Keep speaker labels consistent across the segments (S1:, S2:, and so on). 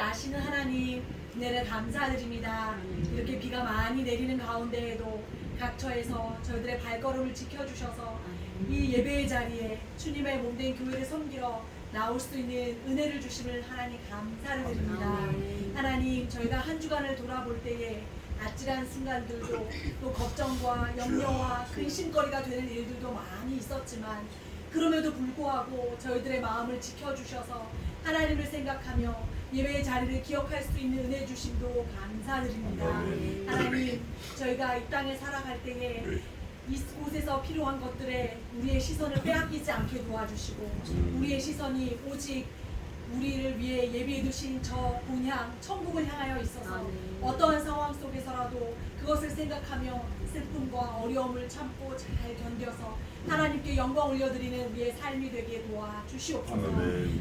S1: 아시는 하나님, 은혜를 감사드립니다. 이렇게 비가 많이 내리는 가운데에도 각처에서 저희들의 발걸음을 지켜주셔서 이 예배의 자리에 주님의 몸된 교회를 섬기러 나올 수 있는 은혜를 주심을 하나님 감사를 드립니다. 하나님, 저희가 한 주간을 돌아볼 때에 아찔한 순간들도 또 걱정과 염려와 근심거리가 되는 일들도 많이 있었지만 그럼에도 불구하고 저희들의 마음을 지켜주셔서 하나님을 생각하며 예배의 자리를 기억할 수 있는 은혜 주심도 감사드립니다. 하나님, 저희가 이 땅에 살아갈 때에 이곳에서 필요한 것들에 우리의 시선을 빼앗기지 않게 도와주시고 우리의 시선이 오직 우리를 위해 예비해 두신 저 본향 천국을 향하여 있어서 어떠한 상황 속에서라도 그것을 생각하며 슬픔과 어려움을 참고 잘 견뎌서 하나님께 영광 올려드리는 우리의 삶이 되게 도와주시옵소서.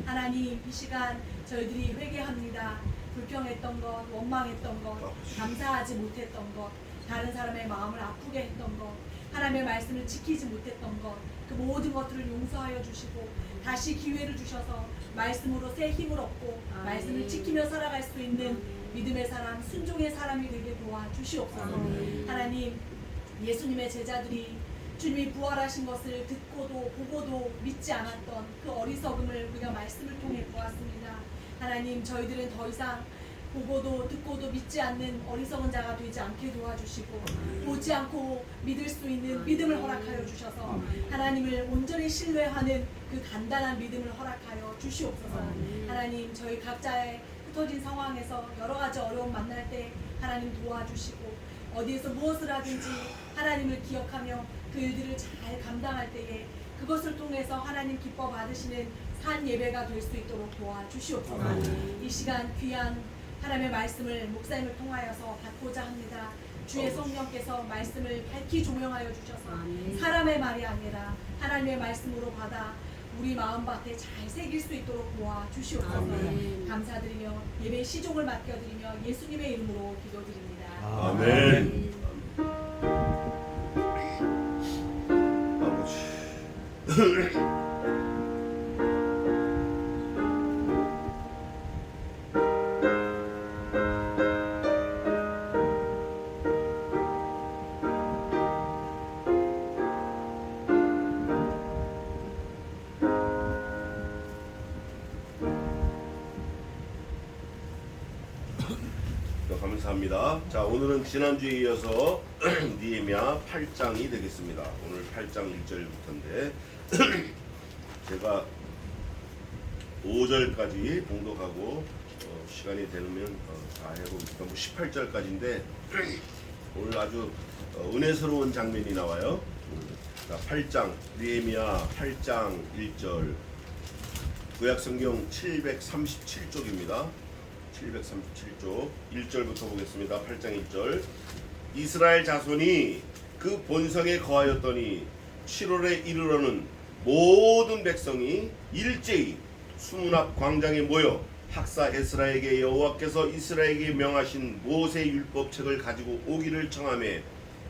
S1: 하나님, 이 시간 저희들이 회개합니다. 불평했던 것, 원망했던 것, 감사하지 못했던 것, 다른 사람의 마음을 아프게 했던 것, 하나님의 말씀을 지키지 못했던 것, 그 모든 것들을 용서하여 주시고 다시 기회를 주셔서 말씀으로 새 힘을 얻고 말씀을 지키며 살아갈 수 있는 믿음의 사람, 순종의 사람이 되게 도와주시옵소서. 하나님, 예수님의 제자들이 주님이 부활하신 것을 듣고도 보고도 믿지 않았던 그 어리석음을 우리가 말씀을 통해 보았습니다. 하나님, 저희들은 더 이상 보고도 듣고도 믿지 않는 어리석은 자가 되지 않게 도와주시고 보지 않고 믿을 수 있는 믿음을 허락하여 주셔서 하나님을 온전히 신뢰하는 그 단단한 믿음을 허락하여 주시옵소서. 하나님, 저희 각자의 흩어진 상황에서 여러 가지 어려움 만날 때 하나님 도와주시고 어디에서 무엇을 하든지 하나님을 기억하며 그 일들을 잘 감당할 때에 그것을 통해서 하나님 기뻐 받으시는 산 예배가 될 수 있도록 도와주시옵소서. 이 시간 귀한 하나님의 말씀을 목사님을 통하여서 받고자 합니다. 주의 성령께서 말씀을 밝히 조명하여 주셔서 사람의 말이 아니라 하나님의 말씀으로 받아 우리 마음밭에 잘 새길 수 있도록 도와주시옵소서. 감사드리며 예배 시종을 맡겨드리며 예수님의 이름으로 기도드립니다.
S2: 아멘. 감사합니다. 자, 오늘은 지난주에 이어서 느헤미야 8장이 되겠습니다. 오늘 8장 1절부터인데 제가 5절까지 봉독하고 시간이 되면 다 해보겠습니다. 18절까지인데 오늘 아주 은혜스러운 장면이 나와요. 자, 8장 느헤미야 8장 1절 구약성경 737쪽입니다. 737쪽 1절부터 보겠습니다. 8장 1절 이스라엘 자손이 그 본성에 거하였더니 7월에 이르러는 모든 백성이 일제히 수문 앞 광장에 모여 학사 에스라에게 여호와께서 이스라엘에게 명하신 모세 율법책을 가지고 오기를 청하매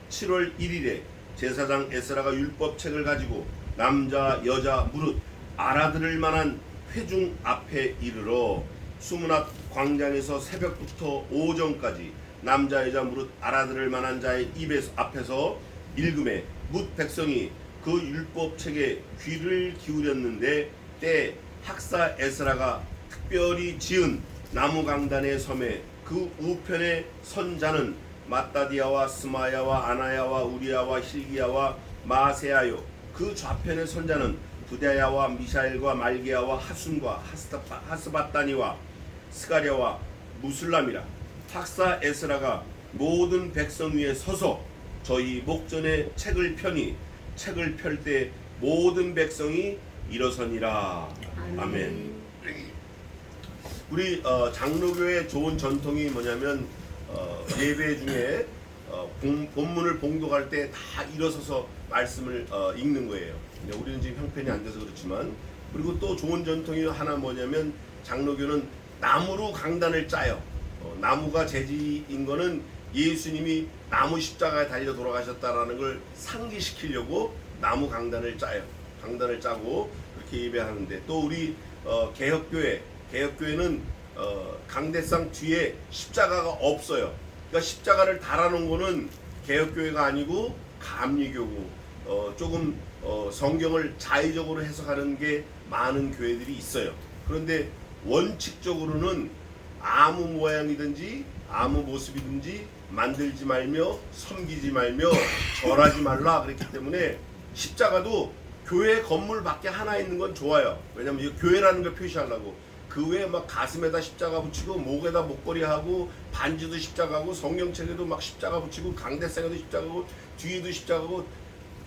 S2: 7월 1일에 제사장 에스라가 율법책을 가지고 남자 여자 무릇 알아들을 만한 회중 앞에 이르러 수문 앞 광장에서 새벽부터 오전까지 남자 여자 무릇 알아들을 만한 자의 입에서 앞에서 읽음에 뭇 백성이 그 율법책에 귀를 기울였는데 때 학사 에스라가 특별히 지은 나무 강단의 섬에 그 우편에 선 자는 마따디아와 스마야와 아나야와 우리야와 힐기야와 마세야요 그 좌편에 선 자는 부다야와 미샤엘과 말기야와 하순과 하스바다니와 스가랴와 무술람이라. 학사 에스라가 모든 백성 위에 서서 저희 목전에 책을 펴니 책을 펼 때 모든 백성이 일어서니라. 아멘. 우리 장로교의 좋은 전통이 뭐냐면 예배 중에 본문을 봉독할 때 다 일어서서 말씀을 읽는 거예요. 우리는 지금 형편이 안 돼서 그렇지만, 그리고 또 좋은 전통이 하나 뭐냐면 장로교는 나무로 강단을 짜요. 나무가 재지인 거는 예수님이 나무 십자가에 달려 돌아가셨다라는 걸 상기시키려고 나무 강단을 짜요. 강단을 짜고 그렇게 예배하는데, 또 우리 개혁교회는 강대상 뒤에 십자가가 없어요. 그러니까 십자가를 달아놓은 거는 개혁교회가 아니고 감리교고 조금 성경을 자의적으로 해석하는 게 많은 교회들이 있어요. 그런데 원칙적으로는 아무 모양이든지 아무 모습이든지 만들지 말며 섬기지 말며 절하지 말라 그랬기 때문에 십자가도 교회 건물 밖에 하나 있는 건 좋아요. 왜냐면 이 교회라는 걸 표시하려고. 그 외에 막 가슴에다 십자가 붙이고 목에다 목걸이 하고 반지도 십자가고 성경책에도 막 십자가 붙이고 강대상에도 십자가고 뒤에도 십자가고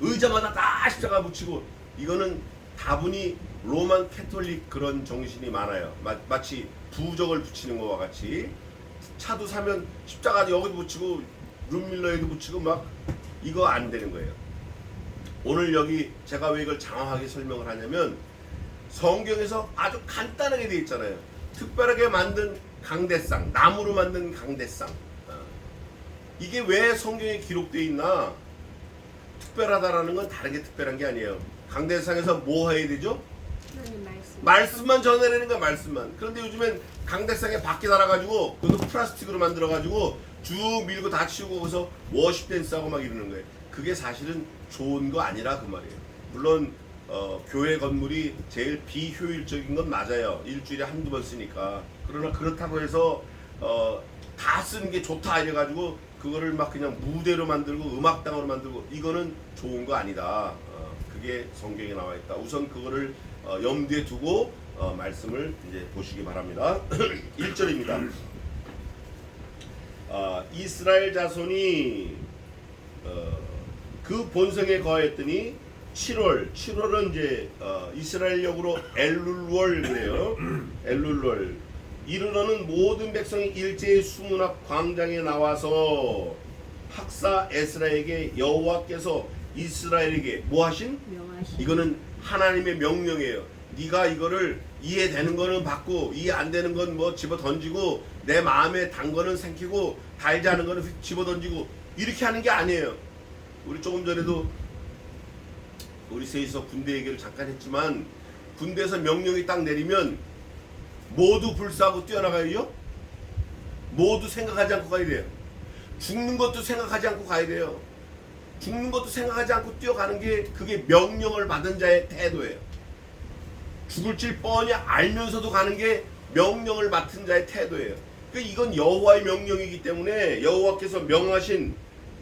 S2: 의자마다 다 십자가 붙이고 이거는 다분히 로만 캐톨릭 그런 정신이 많아요. 마치 부적을 붙이는 것과 같이 차도 사면 십자가 여기도 붙이고 룸밀러에도 붙이고 막 이거 안 되는 거예요. 오늘 여기 제가 왜 이걸 장황하게 설명을 하냐면 성경에서 아주 간단하게 되어 있잖아요. 특별하게 만든 강대상, 나무로 만든 강대상. 이게 왜 성경에 기록되어 있나? 특별하다라는 건 다르게 특별한 게 아니에요. 강대상에서 뭐 해야 되죠? 말씀만 전해내는 거야, 말씀만. 그런데 요즘엔 강대상에 바퀴 달아가지고 그것도 플라스틱으로 만들어가지고 쭉 밀고 다 치우고 거기서 워십 댄스하고 막 이러는 거예요. 그게 사실은 좋은 거 아니라 그 말이에요. 물론 교회 건물이 제일 비효율적인 건 맞아요. 일주일에 한두 번 쓰니까. 그러나 그렇다고 해서 다 쓰는 게 좋다 이래가지고 그거를 막 그냥 무대로 만들고 음악당으로 만들고 이거는 좋은 거 아니다. 그게 성경에 나와 있다. 우선 그거를 염두에 두고 말씀을 이제 보시기 바랍니다. 1절입니다. 이스라엘 자손이 그 본성에 거하였더니 7월은 이제 이스라엘역으로 엘룰월 그래요. 엘룰월 이르러는 모든 백성이 일제히 수문 앞 광장에 나와서 학사 에스라에게 여호와께서 이스라엘에게 뭐 하신?
S3: 명하신.
S2: 이거는 하나님의 명령이에요. 네가 이거를 이해되는 거는 받고 이해 안 되는 건 뭐 집어 던지고 내 마음에 단 거는 생기고 달지 않은 거는 집어 던지고 이렇게 하는 게 아니에요. 우리 조금 전에도 우리 셋이서 군대 얘기를 잠깐 했지만 군대에서 명령이 딱 내리면 모두 불사하고 뛰어나가요. 모두 생각하지 않고 가야 돼요. 죽는 것도 생각하지 않고 가야 돼요. 죽는 것도 생각하지 않고 뛰어가는 게 그게 명령을 받은 자의 태도예요. 죽을 줄 뻔히 알면서도 가는 게 명령을 맡은 자의 태도예요. 그러니까 이건 여호와의 명령이기 때문에 여호와께서 명하신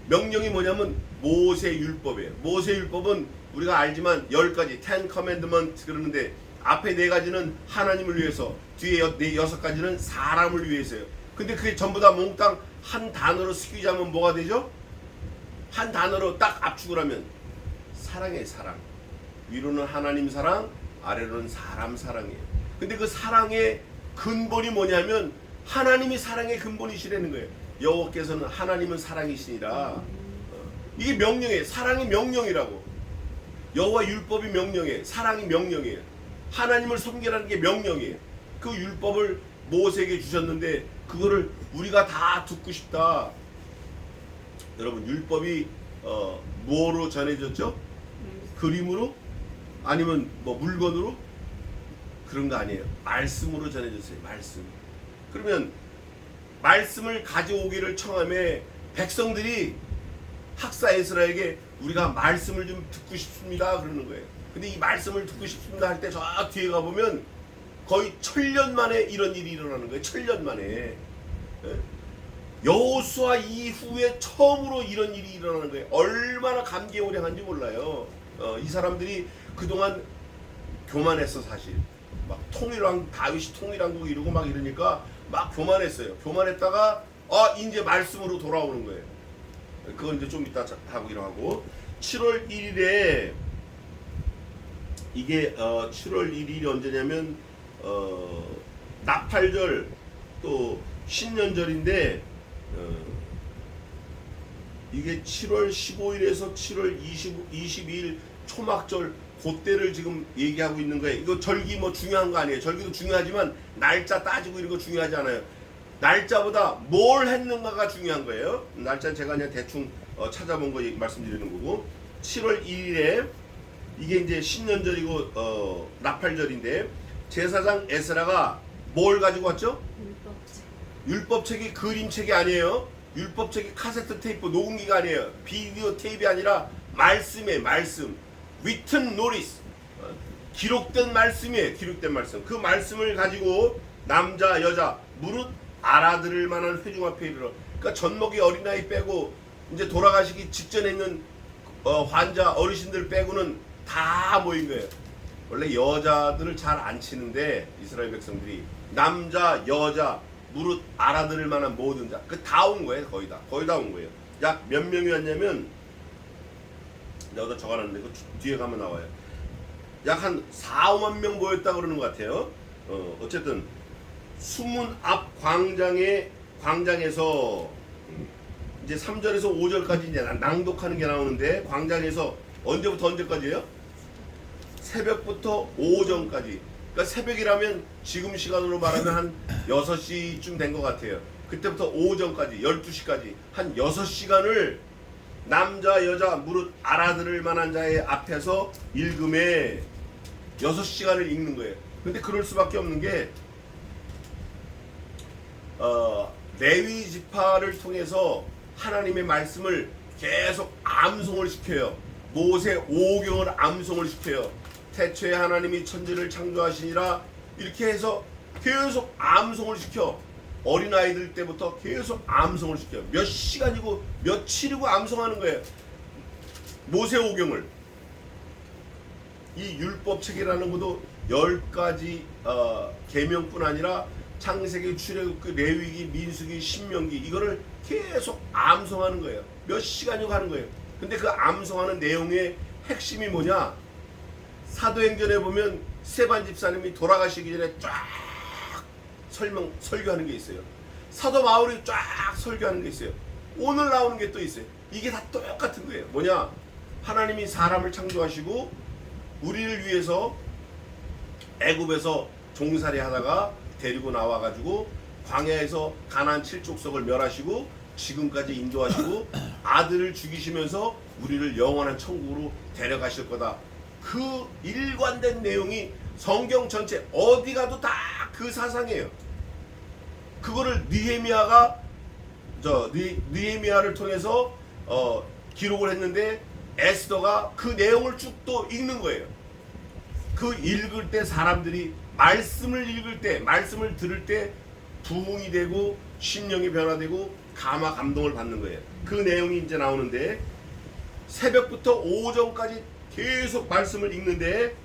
S2: 명령이 뭐냐면 모세율법이에요. 모세율법은 우리가 알지만 10가지 10 commandment 그러는데 앞에 4가지는 하나님을 위해서 뒤에 6가지는 사람을 위해서요. 근데 그게 전부 다 몽땅 한 단어로 스키자면 뭐가 되죠? 한 단어로 딱 압축을 하면 사랑이에요. 사랑. 위로는 하나님 사랑, 아래로는 사람 사랑이에요. 근데 그 사랑의 근본이 뭐냐면 하나님이 사랑의 근본이시라는 거예요. 여호와께서는 하나님은 사랑이시니라. 이게 명령이에요. 사랑이 명령이라고. 여호와 율법이 명령이에요. 사랑이 명령이에요. 하나님을 섬기라는 게 명령이에요. 그 율법을 모세에게 주셨는데 그거를 우리가 다 듣고 싶다. 여러분 율법이 뭐로 전해졌죠? 그림으로? 아니면 뭐 물건으로? 그런 거 아니에요. 말씀으로 전해졌어요. 말씀. 그러면 말씀을 가져오기를 청함에 백성들이 학사 에스라에게 우리가 말씀을 좀 듣고 싶습니다 그러는 거예요. 근데 이 말씀을 듣고 싶습니다 할 때 저 뒤에 가보면 거의 1000년 만에 이런 일이 일어나는 거예요. 1000년 만에. 여호수아 이후에 처음으로 이런 일이 일어나는 거예요. 얼마나 감개무량한지 몰라요. 이 사람들이 그동안 교만했어 사실. 막 통일왕 다윗이 통일왕국 이루고 막 이러니까 막 교만했어요. 교만했다가 이제 말씀으로 돌아오는 거예요. 그건 이제 좀 이따 하고 일어나고 7월 1일에 이게 7월 1일이 언제냐면 나팔절 또 신년절인데 이게 7월 15일에서 7월 22일 초막절 그때를 지금 얘기하고 있는 거예요. 이거 절기 뭐 중요한 거 아니에요. 절기도 중요하지만 날짜 따지고 이런 거 중요하지 않아요. 날짜보다 뭘 했는가가 중요한 거예요. 날짜는 제가 그냥 대충 찾아본 거 말씀드리는 거고 7월 1일에 이게 이제 신년절이고 나팔절인데 제사장 에스라가 뭘 가지고 왔죠?
S3: 율법책.
S2: 율법책이 그림책이 아니에요. 율법책이 카세트 테이프 녹음기가 아니에요. 비디오 테이프이 아니라 말씀이에요. 말씀. written notice. 기록된 말씀이에요. 기록된 말씀. 그 말씀을 가지고 남자 여자 무릇 알아들을 만한 회중 앞에 이르러. 그러니까 젖먹이 어린아이 빼고 이제 돌아가시기 직전에 있는 환자 어르신들 빼고는 다 모인 거예요. 원래 여자들을 잘 안 치는데 이스라엘 백성들이 남자 여자 무릇 알아들을 만한 모든 자 그 다 온 거예요. 거의 다 온 거예요. 약 몇 명이 왔냐면 내가 다 적어놨는데 그 뒤에 가면 나와요. 약 한 4, 5만 명 모였다 그러는 것 같아요. 어쨌든 수문 앞 광장에서 이제 3절에서 5절까지 이제 낭독하는 게 나오는데 광장에서 언제부터 언제까지예요? 새벽부터 오전까지. 그러니까 새벽이라면 지금 시간으로 말하면 한 6시쯤 된 것 같아요. 그때부터 오전까지 12시까지 한 6시간을 남자 여자 무릇 알아들을 만한 자의 앞에서 읽음에 6시간을 읽는 거예요. 근데 그럴 수밖에 없는 게 레위 지파를 통해서 하나님의 말씀을 계속 암송을 시켜요. 모세 오경을 암송을 시켜요. 태초에 하나님이 천지를 창조하시니라 이렇게 해서 계속 암송을 시켜. 어린아이들 때부터 계속 암송을 시켜요. 몇 시간이고 며칠이고 암송하는 거예요. 모세 오경을. 이 율법책이라는 것도 10가지 계명뿐 아니라 창세기, 출애굽기, 레위기, 민수기, 신명기 이거를 계속 암송하는 거예요. 몇 시간이고 하는 거예요. 근데 그 암송하는 내용의 핵심이 뭐냐? 사도행전에 보면 스데반 집사님이 돌아가시기 전에 쫙 설교하는 게 있어요. 사도 바울이 쫙 설교하는 게 있어요. 오늘 나오는 게 또 있어요. 이게 다 똑같은 거예요. 뭐냐? 하나님이 사람을 창조하시고 우리를 위해서 애굽에서 종살이 하다가 데리고 나와가지고 광야에서 가나안 7족속을 멸하시고 지금까지 인도하시고 아들을 죽이시면서 우리를 영원한 천국으로 데려가실 거다. 그 일관된 내용이 성경 전체 어디 가도 다 그 사상이에요. 그거를 느헤미야를 통해서 기록을 했는데 에스더가 그 내용을 쭉 또 읽는 거예요. 그 읽을 때 사람들이 말씀을 읽을 때 말씀을 들을 때 부흥이 되고 심령이 변화되고 감화 감동을 받는 거예요. 그 내용이 이제 나오는데 새벽부터 오전까지 계속 말씀을 읽는데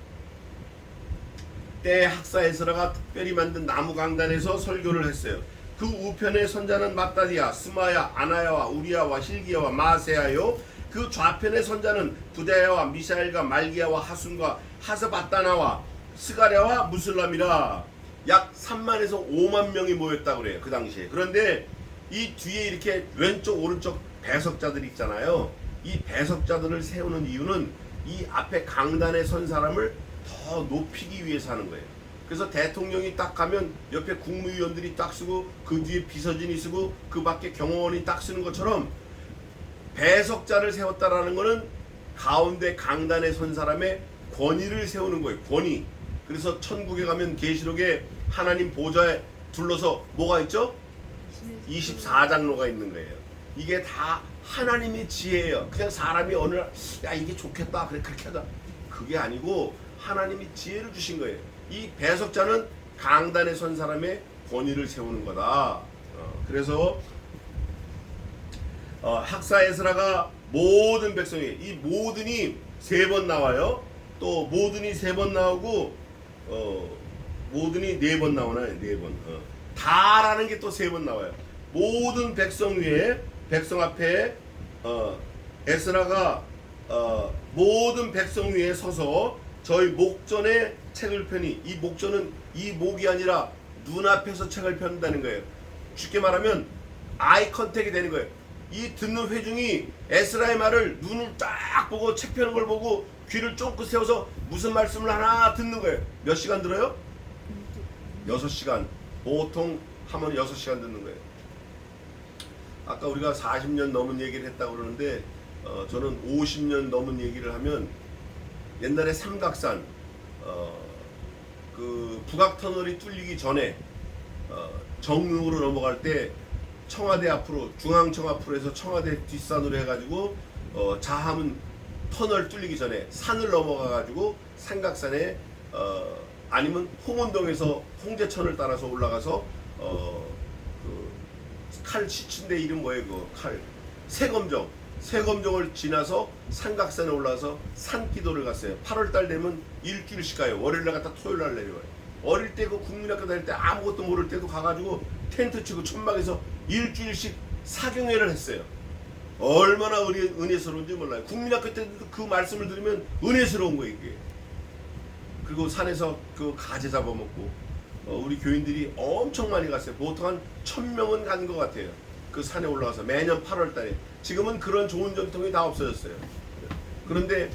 S2: 때 학사 에스라가 특별히 만든 나무 강단에서 설교를 했어요. 그 우편의 선자는 맏다디아, 스마야, 아나야와 우리야와 힐기야와 마세야요. 그 좌편의 선자는 부다야와 미사엘과 말기야와 하순과 하스바다나와 스가랴와 무슬람이라. 약 3만에서 5만 명이 모였다고 그래요. 그 당시에. 그런데 이 뒤에 이렇게 왼쪽 오른쪽 배석자들이 있잖아요. 이 배석자들을 세우는 이유는 이 앞에 강단에 선 사람을 더 높이기 위해서 하는 거예요. 그래서 대통령이 딱 가면 옆에 국무위원들이 딱 쓰고 그 뒤에 비서진이 쓰고 그 밖에 경호원이 딱 쓰는 것처럼 배석자를 세웠다라는 것은 가운데 강단에 선 사람의 권위를 세우는 거예요. 권위. 그래서 천국에 가면 계시록에 하나님 보좌에 둘러서 뭐가 있죠? 24장로가 있는 거예요. 이게 다 하나님의 지혜예요. 그냥 사람이 어느 날 야 이게 좋겠다 그래 그렇게 하다 그게 아니고 하나님이 지혜를 주신 거예요. 이 배석자는 강단에 선 사람의 권위를 세우는 거다. 그래서 학사 에스라가 모든 백성이 이 모든이 3번 나와요. 또 모든이 3번 나오고 모든이 4번 나오나요? 4번. 다라는 게 또 3번 나와요. 모든 백성 위에 백성 앞에 에스라가 모든 백성 위에 서서 저희 목전에 책을 펴니 이 목전은 이 목이 아니라 눈앞에서 책을 편다는 거예요. 쉽게 말하면 아이 컨택이 되는 거예요. 이 듣는 회중이 에스라의 말을 눈을 딱 보고 책 펴는 걸 보고 귀를 쫑긋 세워서 무슨 말씀을 하나 듣는 거예요. 몇 시간 들어요? 6시간. 보통 하면 6시간 듣는 거예요. 아까 우리가 40년 넘은 얘기를 했다고 그러는데 저는 50년 넘은 얘기를 하면 옛날에 삼각산 그 북악터널이 뚫리기 전에 정릉으로 넘어갈 때 청와대 앞으로 중앙청 앞으로 해서 청와대 뒷산으로 해가지고 자함은 터널 뚫리기 전에 산을 넘어가가지고 삼각산에 아니면 홍은동에서 홍제천을 따라서 올라가서 칼 시친데 이름 뭐예요? 그 칼 세검정을 지나서 삼각산에 올라서 산기도를 갔어요. 8월달 되면 일주일씩 가요. 월요일날 갔다 토요일날 내려와요. 어릴 때 그 국민학교 다닐 때 아무것도 모를 때도 가가지고 텐트 치고 천막에서 일주일씩 사경회를 했어요. 얼마나 은혜스러운지 몰라요. 국민학교 때도 그 말씀을 들으면 은혜스러운 거예요 이게. 그리고 산에서 그 가재 잡아먹고 우리 교인들이 엄청 많이 갔어요. 보통 한 1000명은 간 것 같아요. 그 산에 올라가서 매년 8월 달에. 지금은 그런 좋은 전통이 다 없어졌어요. 그런데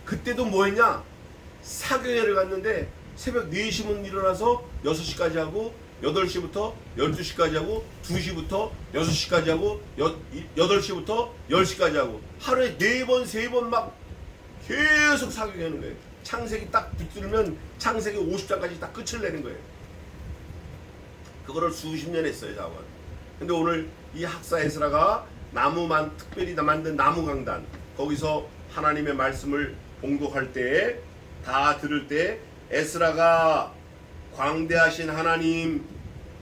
S2: 그때도 뭐 했냐? 사경회를 갔는데 새벽 4시면 일어나서 6시까지 하고 8시부터 12시까지 하고 2시부터 6시까지 하고 8시부터 10시까지 하고 하루에 4번 3번 막 계속 사경회 하는 거예요. 창세기 딱 붙들면 창세기 50장까지 딱 끝을 내는 거예요. 그거를 수십 년 했어요, 자원. 근데 오늘 이 학사 에스라가 특별히 만든 나무 강단, 거기서 하나님의 말씀을 봉독할 때, 다 들을 때 에스라가 광대하신 하나님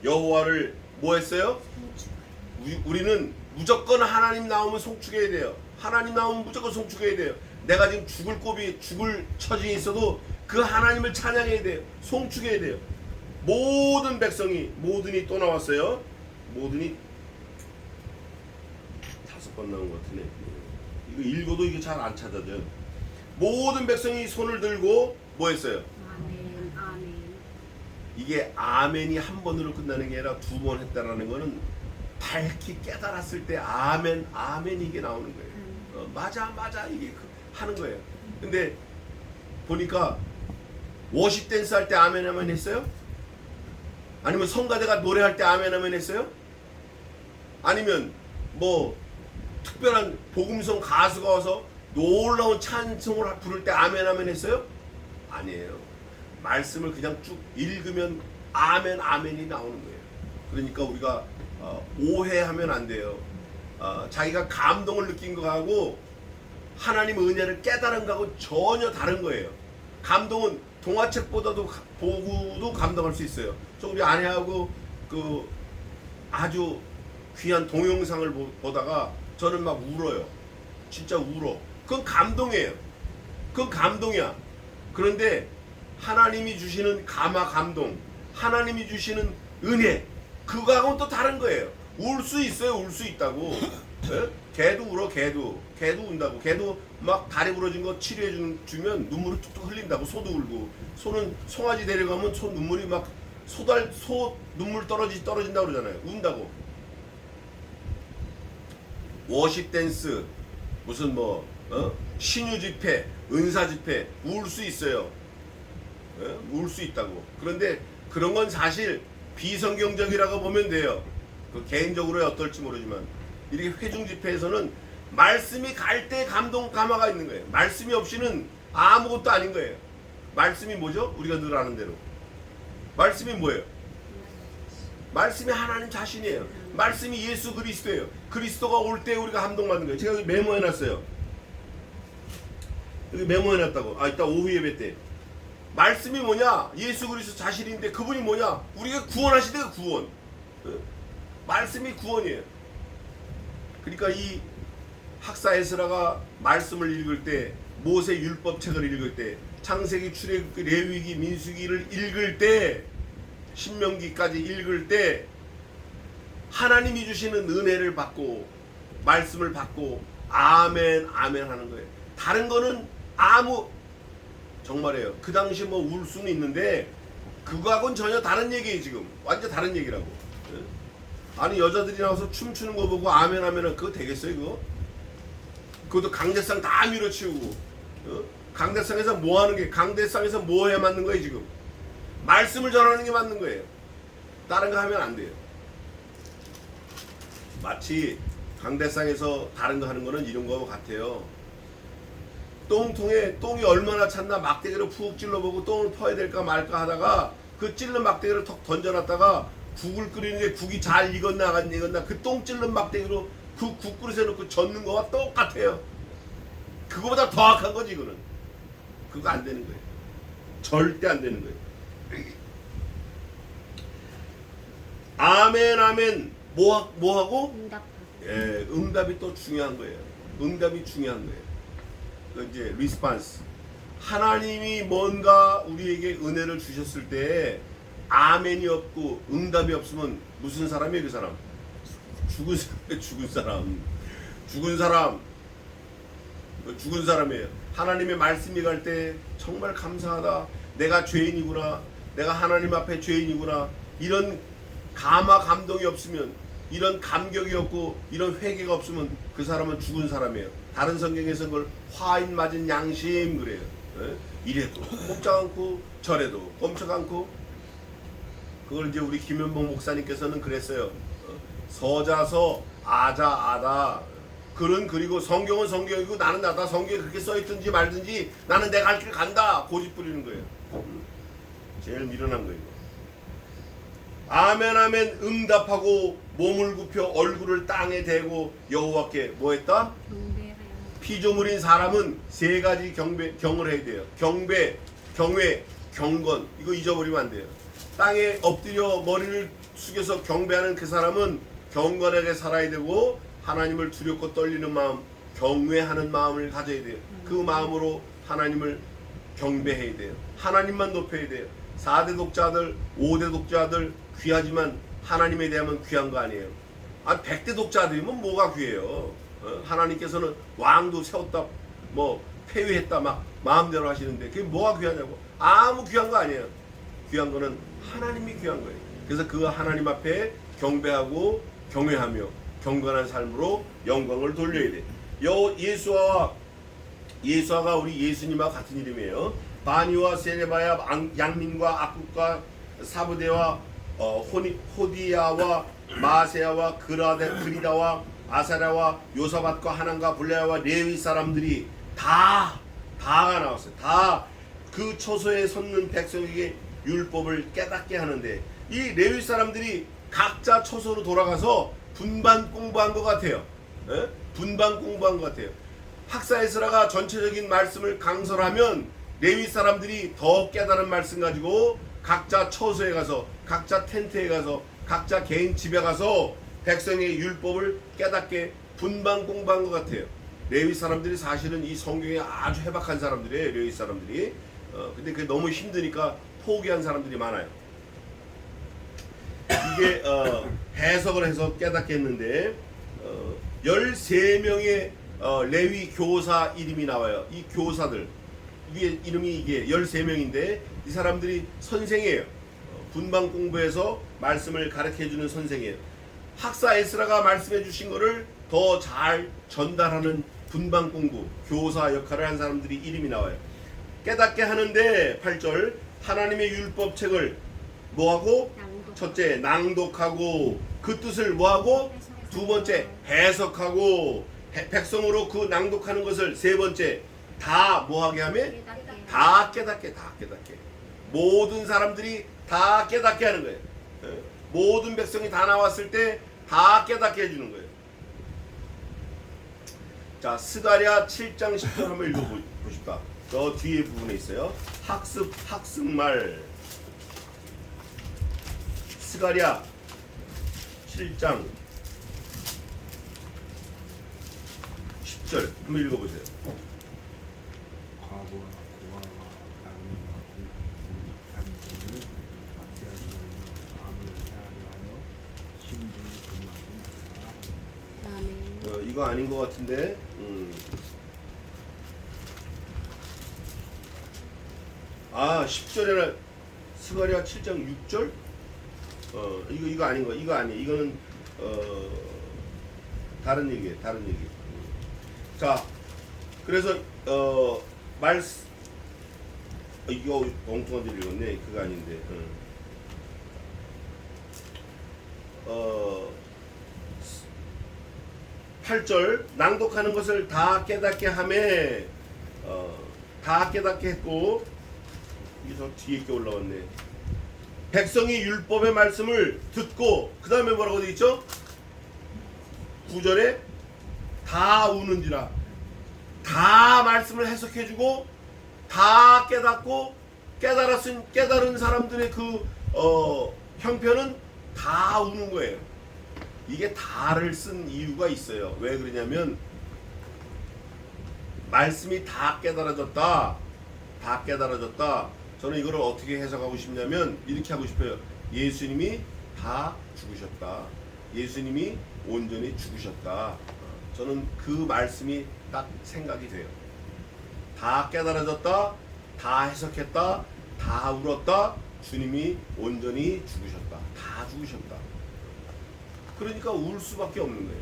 S2: 여호와를 뭐 했어요? 우리는 무조건 하나님 나오면 송축해야 돼요. 하나님 나오면 무조건 송축해야 돼요. 내가 지금 죽을 처지에 있어도 그 하나님을 찬양해야 돼요. 송축해야 돼요. 모든 모든이 또 나왔어요. 모든이 5번 나온 것 같으네. 이거 읽어도 이게 잘 안 찾아져요. 모든 백성이 손을 들고 뭐 했어요?
S3: 아멘, 아멘.
S2: 이게 아멘이 한 번으로 끝나는 게 아니라 2번 했다라는 거는 밝히 깨달았을 때 아멘 이게 나오는 거예요. 맞아 이게 하는 거예요. 근데 보니까 워십 댄스 할 때 아멘 했어요? 아니면 성가대가 노래할 때 아멘 했어요? 아니면 뭐 특별한 복음성 가수가 와서 놀라운 찬송을 부를 때 아멘 했어요? 아니에요. 말씀을 그냥 쭉 읽으면 아멘이 나오는 거예요. 그러니까 우리가 오해하면 안 돼요. 자기가 감동을 느낀 거하고 하나님 은혜를 깨달은 거하고 전혀 다른 거예요. 감동은 동화책보다도 보고도 감동할 수 있어요. 저 우리 아내하고 그 아주 귀한 동영상을 보다가 저는 막 울어요. 진짜 울어. 그건 감동이에요. 그건 감동이야. 그런데 하나님이 주시는 감동, 하나님이 주시는 은혜, 그거하고는 또 다른 거예요. 울 수 있어요. 울 수 있다고. 예? 개도 울어. 개도 운다고. 개도 막 다리 부러진 거 치료해 주면 눈물이 뚝뚝 흘린다고. 소도 울고. 소는 송아지 데려가면 소 눈물이 막 소 눈물 떨어진다고 그러잖아요. 운다고. 워십 댄스, 무슨 신유 집회, 은사 집회, 울 수 있어요. 예? 울 수 있다고. 그런데 그런 건 사실 비성경적이라고 보면 돼요. 그 개인적으로 어떨지 모르지만 이렇게 회중 집회에서는 말씀이 갈 때 감화가 있는 거예요. 말씀이 없이는 아무것도 아닌 거예요. 말씀이 뭐죠? 우리가 늘 아는 대로. 말씀이 뭐예요? 말씀이 하나님 자신이에요. 말씀이 예수 그리스도예요. 그리스도가 올 때 우리가 감동받는 거예요. 제가 여기 메모해놨어요. 여기 메모해놨다고. 이따 오후 예배 때. 말씀이 뭐냐? 예수 그리스도 자신인데 그분이 뭐냐? 우리가 구원하시대요. 구원. 말씀이 구원이에요. 그러니까 이 학사 에스라가 말씀을 읽을 때, 모세 율법책을 읽을 때, 창세기, 출애굽기, 레위기, 민수기를 읽을 때, 신명기까지 읽을 때 하나님이 주시는 은혜를 받고 말씀을 받고 아멘 하는 거예요. 다른 거는 정말이에요. 그 당시 울 수는 있는데 그거하고는 전혀 다른 얘기예요. 지금 완전 다른 얘기라고. 아니 여자들이 나와서 춤추는 거 보고 아멘 하면은 그거 되겠어요? 그것도 강대상 다 밀어치우고 강대상에서 뭐 하는 게, 강대상에서 뭐 해야 맞는 거예요? 지금 말씀을 전하는 게 맞는 거예요. 다른 거 하면 안 돼요. 마치 강대상에서 다른 거 하는 거는 이런 거 같아요. 똥통에 똥이 얼마나 찼나 막대기로 푹 찔러보고 똥을 퍼야 될까 말까 하다가 그 찔른 막대기를 턱 던져놨다가 국을 끓이는데 국이 잘 익었나 안 익었나 그 똥 찔른 막대기로 그 국그릇에 넣고 젓는 거와 똑같아요. 그거보다 더 악한 거지 이거는. 그거 안 되는 거예요. 절대 안 되는 거예요. 아멘 아멘 뭐 하고?
S3: 응답.
S2: 예, 응답이 또 중요한 거예요. 응답이 중요한 거예요. 그 이제 리스판스. 하나님이 뭔가 우리에게 은혜를 주셨을 때 아멘이 없고 응답이 없으면 무슨 사람이에요, 그 사람? 죽은 사람이에요, 죽은 사람. 죽은 사람. 죽은 사람이에요. 하나님의 말씀이 갈 때 정말 감사하다. 내가 죄인이구나. 내가 하나님 앞에 죄인이구나. 이런 감화 감동이 없으면, 이런 감격이 없고 이런 회개가 없으면 그 사람은 죽은 사람이에요. 다른 성경에서 그걸 화인 맞은 양심 그래요. 예? 이래도 꼼짝 않고 저래도 꼼짝 않고. 그걸 이제 우리 김현봉 목사님께서는 그랬어요. 서자서 아자아다. 글은 그리고 성경은 성경이고 나는 나다. 성경에 그렇게 써있든지 말든지 나는 내 갈 길 간다. 고집 부리는 거예요. 제일 미련한 거예요. 아멘 아멘 응답하고 몸을 굽혀 얼굴을 땅에 대고 여호와께 뭐 했다?
S3: 경배하여.
S2: 피조물인 사람은 세 가지 경을 해야 돼요. 경배, 경외, 경건. 이거 잊어버리면 안 돼요. 땅에 엎드려 머리를 숙여서 경배하는 그 사람은 경건하게 살아야 되고 하나님을 두렵고 떨리는 마음, 경외하는 마음을 가져야 돼요. 그 마음으로 하나님을 경배해야 돼요. 하나님만 높여야 돼요. 4대 독자들, 5대 독자들 귀하지만 하나님에 대하면 귀한 거 아니에요. 100대 독자들이면 뭐가 귀해요. 하나님께서는 왕도 세웠다, 뭐 폐위했다 막 마음대로 하시는데 그게 뭐가 귀하냐고. 아무 귀한 거 아니에요. 귀한 거는 하나님이 귀한 거예요. 그래서 그 하나님 앞에 경배하고 경외하며 경건한 삶으로 영광을 돌려야 돼. 예수아가 우리 예수님과 같은 이름이에요. 바니와 세레바야, 양민과 악국과 사부대와 호디야와 마세야와 그리다와 아사랴와 요사밭과 하난과 블레야와 레위 사람들이 다가 나왔어요. 다 그 처소에 섰는 백성에게 율법을 깨닫게 하는데 이 레위 사람들이 각자 처소로 돌아가서 분반 공부한 것 같아요. 에? 분반 공부한 것 같아요. 학사 에스라가 전체적인 말씀을 강설하면 레위 사람들이 더 깨달은 말씀 가지고 각자 처소에 가서 각자 텐트에 가서 각자 개인 집에 가서 백성의 율법을 깨닫게 분반 공부한 것 같아요. 레위 사람들이 사실은 이 성경에 아주 해박한 사람들이에요. 레위 사람들이. 근데 그게 너무 힘드니까 포기한 사람들이 많아요. 이게 해석을 해서 깨닫게 했는데 13명의 레위 교사 이름이 나와요. 이 교사들 이게 이름이 이게 13명인데 이 사람들이 선생이에요. 분반 공부해서 말씀을 가르쳐주는 선생이에요. 학사 에스라가 말씀해 주신 거를 더 잘 전달하는 분반 공부 교사 역할을 한 사람들이 이름이 나와요. 깨닫게 하는데 8절 하나님의 율법책을 뭐하고? 첫째 낭독하고 그 뜻을 뭐하고? 두 번째 해석하고 백성으로 그 낭독하는 것을 세 번째 다 뭐하게 하며? 다 깨닫게 모든 사람들이 다 깨닫게 하는 거예요. 모든 백성이 다 나왔을 때 다 깨닫게 해주는 거예요. 자, 스가랴 7장 10절 한번 읽어보십시다. 저 뒤에 부분에 있어요. 학습말 스가랴 7장 10절 한번 읽어보세요.
S4: 과거와 고아와 나무와 공산들을 박제하지 말며 마음을 헤아려 신분을 금하지 말라.
S2: 이거 아닌 것 같은데. 아 10절에는 스가랴 7장 6절. 이거 아닌 거. 이거 아니에요. 이거는 다른 얘기예요. 다른 얘기. 자, 그래서 이거 엉뚱한 데 읽었네. 그거 아닌데. 8절 낭독하는 것을 다 깨닫게 하매 다 깨닫게 했고 이게 저 뒤에 게 올라왔네. 백성이 율법의 말씀을 듣고 그 다음에 뭐라고 되어 있죠? 9절에 다 우는지라. 다 말씀을 해석해주고 다 깨닫고 깨달은 사람들의 그 형편은 다 우는 거예요. 이게 다를 쓴 이유가 있어요. 왜 그러냐면 말씀이 다 깨달아졌다. 다 깨달아졌다. 저는 이걸 어떻게 해석하고 싶냐면 이렇게 하고 싶어요. 예수님이 다 죽으셨다. 예수님이 온전히 죽으셨다. 저는 그 말씀이 딱 생각이 돼요. 다 깨달아졌다. 다 해석했다. 다 울었다. 주님이 온전히 죽으셨다. 다 죽으셨다. 그러니까 울 수밖에 없는 거예요.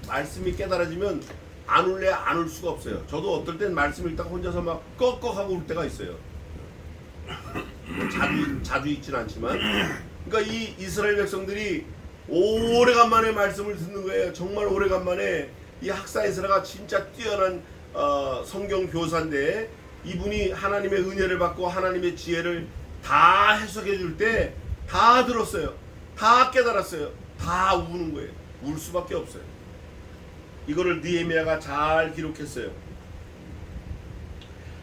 S2: 말씀이 깨달아지면 안 울래 안 울 수가 없어요. 저도 어떨 땐 말씀 읽다가 혼자서 막 꺽꺽하고 울 때가 있어요. 자주 있진 않지만. 그러니까 이 이스라엘 백성들이 오래간만에 말씀을 듣는 거예요. 정말 오래간만에. 이 학사 에스라가 진짜 뛰어난 성경 교사인데 이분이 하나님의 은혜를 받고 하나님의 지혜를 다 해석해 줄 때 다 들었어요. 다 깨달았어요. 다 우는 거예요. 울 수밖에 없어요. 이거를 느헤미야가 잘 기록했어요.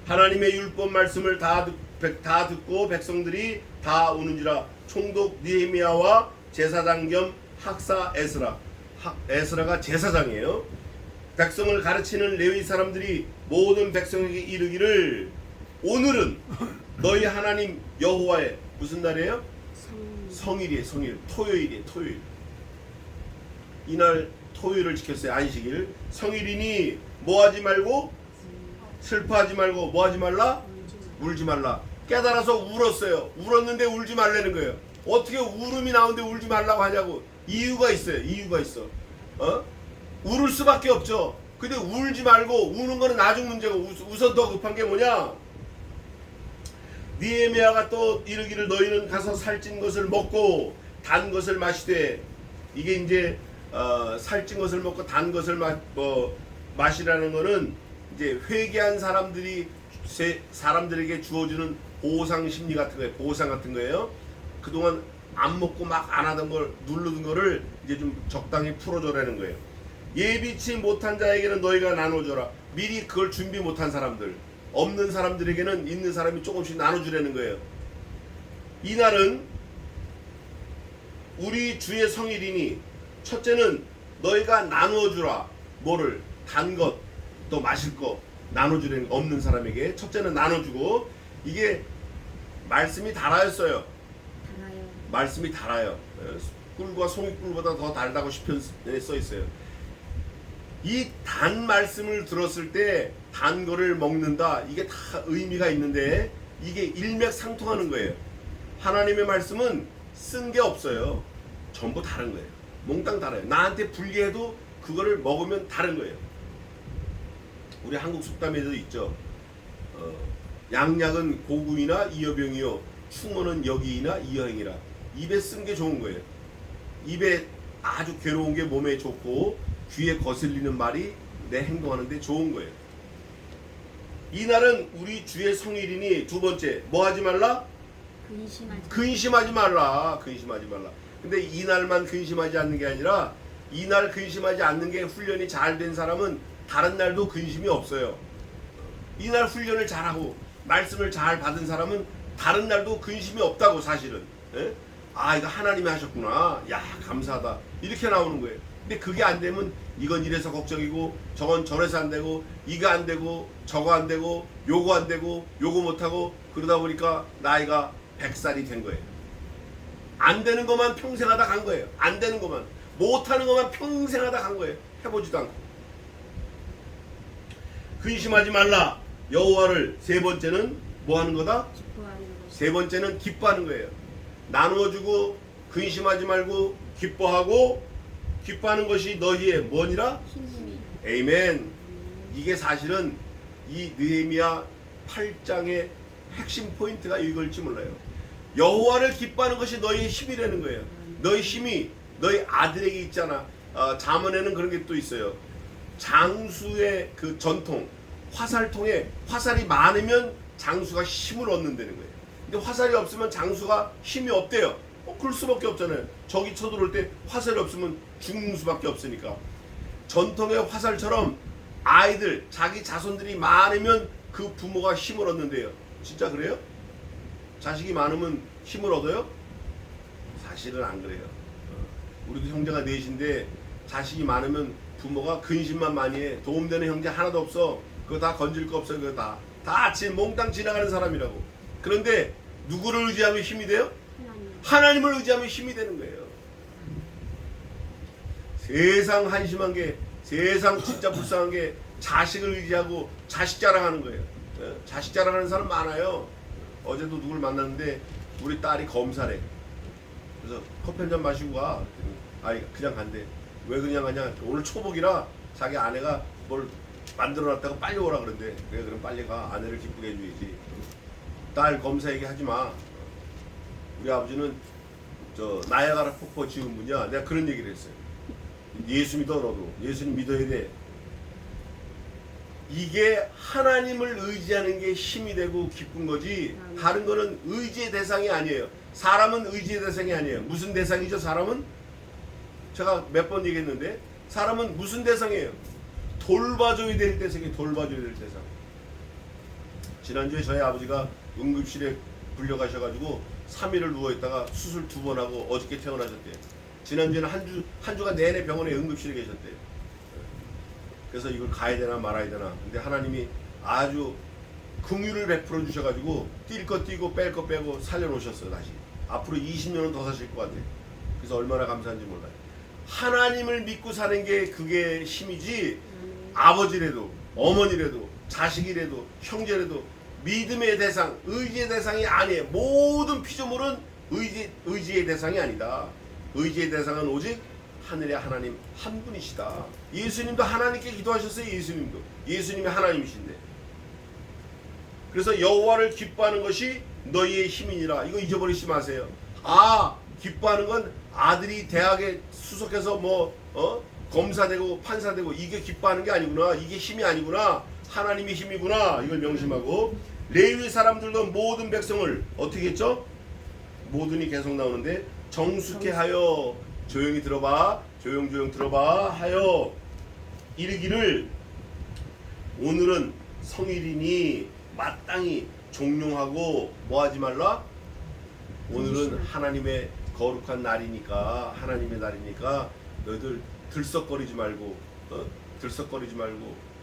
S2: 하나님의 율법 말씀을 다 듣고 백성들이 다 우는지라. 총독 느헤미야와 제사장 겸 학사 에스라. 에스라가 제사장이에요. 백성을 가르치는 레위 사람들이 모든 백성에게 이르기를 오늘은 너희 하나님 여호와의 무슨 날이에요? 성일이에요. 성일. 토요일이에요. 토요일. 이날 토요일을 지켰어요. 안식일. 성일이니 뭐하지 말고 슬퍼하지 말고 뭐하지 말라? 울지 말라. 깨달아서 울었어요. 울었는데 울지 말라는 거예요. 어떻게 울음이 나오는데 울지 말라고 하냐고. 이유가 있어요. 이유가 있어. 울을 수밖에 없죠. 근데 울지 말고 우는 거는 나중 문제고 우선 더 급한 게 뭐냐? 느헤미야가 또 이르기를 너희는 가서 살찐 것을 먹고 단 것을 마시되. 이게 이제 살찐 것을 먹고 단 것을 마시라는 거는 이제 회개한 사람들에게 주어주는 보상 심리 같은 거예요. 보상 같은 거예요. 그동안 안 먹고 막 안 하던 걸 누르던 거를 이제 좀 적당히 풀어줘라는 거예요. 예비치 못한 자에게는 너희가 나눠줘라. 미리 그걸 준비 못한 사람들, 없는 사람들에게는 있는 사람이 조금씩 나눠주라는 거예요. 이날은 우리 주의 성일이니 첫째는 너희가 나누어주라. 뭐를? 단 것, 또 마실 거 나눠주라는 거. 없는 사람에게 첫째는 나눠주고. 이게 말씀이 달아였어요. 말씀이 달아요. 꿀과 송이꿀보다 더 달다고 시편에 써 있어요. 이 단 말씀을 들었을 때 단 거를 먹는다. 이게 다 의미가 있는데 이게 일맥상통하는 거예요. 하나님의 말씀은 쓴 게 없어요. 전부 다른 거예요. 몽땅 달아요. 나한테 불리해도 그거를 먹으면 다른 거예요. 우리 한국 속담에도 있죠. 양약은 고구이나 이여병이요 충어는 여기이나 이여행이라. 입에 쓴 게 좋은 거예요. 입에 아주 괴로운 게 몸에 좋고 귀에 거슬리는 말이 내 행동하는데 좋은 거예요. 이날은 우리 주의 성일이니 두 번째 뭐 하지 말라? 근심하지 말라. 근심하지 말라. 근데 이날만 근심하지 않는 게 아니라 이날 근심하지 않는 게 훈련이 잘 된 사람은 다른 날도 근심이 없어요. 이날 훈련을 잘하고 말씀을 잘 받은 사람은 다른 날도 근심이 없다고 사실은. 예? 아 이거 하나님이 하셨구나. 야 감사하다. 이렇게 나오는 거예요. 근데 그게 안 되면 이건 이래서 걱정이고 저건 저래서 안 되고 이거 안 되고 저거 안 되고 요거 안 되고 요거 못하고 그러다 보니까 나이가 100살이 된 거예요. 안 되는 것만 평생 하다 간 거예요. 안 되는 것만. 못하는 것만 평생 하다 간 거예요. 해보지도 않고. 근심하지 말라. 여호와를 세 번째는 뭐 하는 거다? 세 번째는 기뻐하는 거예요. 나누어주고 근심하지 말고 기뻐하고 기뻐하는 것이 너희의 뭐니라? 에이멘. 이게 사실은 이 느헤미야 8장의 핵심 포인트가 이걸지 몰라요. 여호와를 기뻐하는 것이 너희의 힘이라는 거예요. 너희 힘이 너희 아들에게 있잖아. 잠언에는 그런 게 또 있어요. 장수의 그 전통 화살통에 화살이 많으면 장수가 힘을 얻는다는 거예요. 근데 화살이 없으면 장수가 힘이 없대요. 그럴 수밖에 없잖아요. 적이 쳐들어올 때 화살이 없으면 죽는 수밖에 없으니까. 전통의 화살처럼 아이들, 자기 자손들이 많으면 그 부모가 힘을 얻는데요. 진짜 그래요? 자식이 많으면 힘을 얻어요? 사실은 안 그래요. 우리도 형제가 넷인데 자식이 많으면 부모가 근심만 많이 해. 도움되는 형제 하나도 없어. 그거 다 건질 거 없어. 그거 다 몽땅 지나가는 사람이라고. 그런데 누구를 의지하면 힘이 돼요? 하나님을 의지하면 힘이 되는 거예요. 세상 한심한 게, 세상 진짜 불쌍한 게 자식을 의지하고 자식 자랑하는 거예요. 자식 자랑하는 사람 많아요. 어제도 누굴 만났는데 우리 딸이 검사래. 그래서 커피 한 잔 마시고 가. 아니 그냥 간대. 왜 그냥 가냐? 오늘 초복이라 자기 아내가 뭘 만들어놨다고 빨리 오라 그런데. 그래 그럼 빨리 가. 아내를 기쁘게 해줘야지. 딸 검사 얘기하지 마. 우리 아버지는 저 나야가라 폭포 지은 분이야. 내가 그런 얘기를 했어요. 예수 믿어 너도. 예수님 믿어야 돼. 이게 하나님을 의지하는 게 힘이 되고 기쁜 거지 다른 거는 의지의 대상이 아니에요. 사람은 의지의 대상이 아니에요. 무슨 대상이죠 사람은? 제가 몇 번 얘기했는데 사람은 무슨 대상이에요? 돌봐줘야 될 대상이에요. 돌봐줘야 될 대상. 지난주에 저희 아버지가 응급실에 불려가셔가지고 3일을 누워있다가 수술 2번 하고 어저께 퇴원하셨대요. 지난주에는 한 주가 내내 병원에 응급실에 계셨대요. 그래서 이걸 가야 되나 말아야 되나. 근데 하나님이 아주 긍휼을 베풀어 주셔가지고 뛸 거 뛰고 뺄 거 빼고 살려놓으셨어요. 다시 앞으로 20년은 더 사실 것 같아요. 그래서 얼마나 감사한지 몰라요. 하나님을 믿고 사는 게 그게 힘이지 아버지라도 어머니라도 자식이라도 형제라도 믿음의 대상, 의지의 대상이 아니에요. 모든 피조물은 의지의 대상이 아니다. 의지의 대상은 오직 하늘의 하나님 한 분이시다. 예수님도 하나님께 기도하셨어요. 예수님이 하나님이신데. 그래서 여호와를 기뻐하는 것이 너희의 힘이니라. 이거 잊어버리지 마세요. 기뻐하는 건 아들이 대학에 수석해서 검사되고 판사되고 이게 기뻐하는 게 아니구나. 이게 힘이 아니구나. 하나님이 힘이구나. 이걸 명심하고 레위 사람들도 모든 백성을 어떻게 했죠? 모든이 계속 나오는데 정숙해 하여 조용히 들어봐. 조용 들어봐 하여 이르기를 오늘은 성일이니 마땅히 종용하고 뭐하지 말라? 오늘은 하나님의 거룩한 날이니까 하나님의 날이니까 너희들 들썩거리지 말고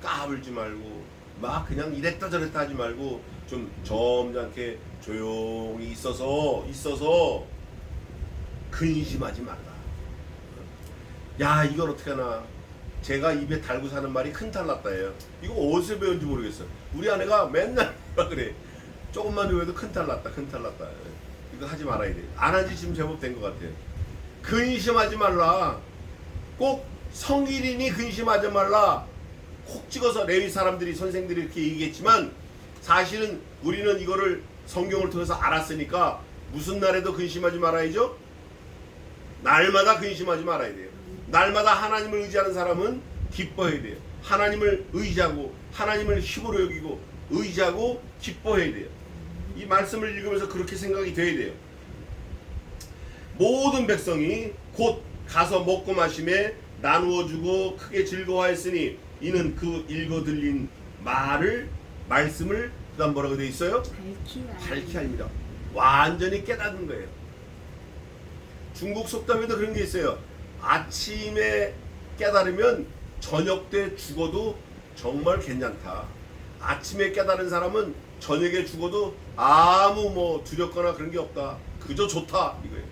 S2: 까불지 말고 막 그냥 이랬다 저랬다 하지 말고 좀 점잖게 조용히 있어서 근심하지 말라. 야 이걸 어떻게 하나. 제가 입에 달고 사는 말이 큰탈 났다예요. 이거 어디서 배운지 모르겠어. 우리 아내가 맨날 그래. 조금만 배워도 큰탈 났다. 이거 하지 말아야 돼. 안 한지 지금 제법 된 것 같아요. 근심하지 말라. 꼭 성일이니 근심하지 말라. 콕 찍어서 레위 사람들이 선생들이 이렇게 얘기했지만 사실은 우리는 이거를 성경을 통해서 알았으니까 무슨 날에도 근심하지 말아야죠. 날마다 근심하지 말아야 돼요. 날마다 하나님을 의지하는 사람은 기뻐해야 돼요. 하나님을 의지하고 하나님을 힘으로 여기고 의지하고 기뻐해야 돼요. 이 말씀을 읽으면서 그렇게 생각이 돼야 돼요. 모든 백성이 곧 가서 먹고 마심에 나누어 주고 크게 즐거워했으니 이는 그 읽어 들린 말씀을 그다음 뭐라고 되어 있어요? 밝히 알미라. 완전히 깨닫는 거예요. 중국 속담에도 그런 게 있어요. 아침에 깨달으면 저녁 때 죽어도 정말 괜찮다. 아침에 깨달은 사람은 저녁에 죽어도 아무 두렵거나 그런 게 없다. 그저 좋다 이거예요.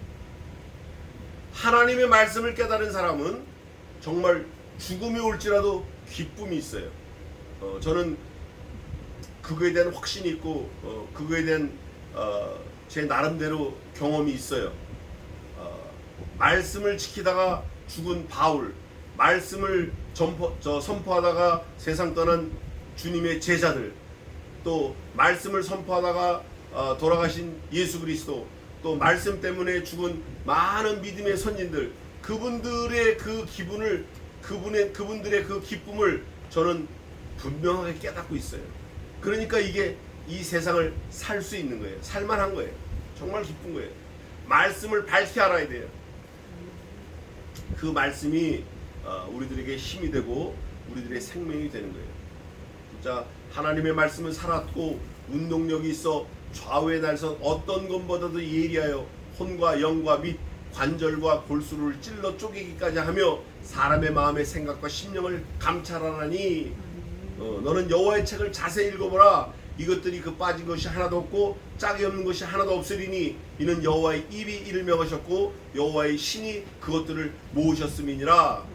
S2: 하나님의 말씀을 깨달은 사람은 정말 죽음이 올지라도 기쁨이 있어요. 저는 그거에 대한 확신이 있고 그거에 대한 제 나름대로 경험이 있어요. 말씀을 지키다가 죽은 바울, 말씀을 선포하다가 세상 떠난 주님의 제자들, 또 말씀을 선포하다가 돌아가신 예수 그리스도, 또 말씀 때문에 죽은 많은 믿음의 선진들, 그분들의 그 기분을 그분들의 그 기쁨을 저는 분명하게 깨닫고 있어요. 그러니까 이게 이 세상을 살 수 있는 거예요. 살만한 거예요. 정말 기쁜 거예요. 말씀을 밝히 알아야 돼요. 그 말씀이 우리들에게 힘이 되고 우리들의 생명이 되는 거예요. 진짜 하나님의 말씀은 살았고 운동력이 있어 좌우의 날선 어떤 것보다도 예리하여 혼과 영과 및 관절과 골수를 찔러 쪼개기까지 하며 사람의 마음의 생각과 심령을 감찰하나니 너는 여호와의 책을 자세히 읽어보라. 이것들이 그 빠진 것이 하나도 없고 짝이 없는 것이 하나도 없으리니 이는 여호와의 입이 이를 명하셨고 여호와의 신이 그것들을 모으셨음이니라.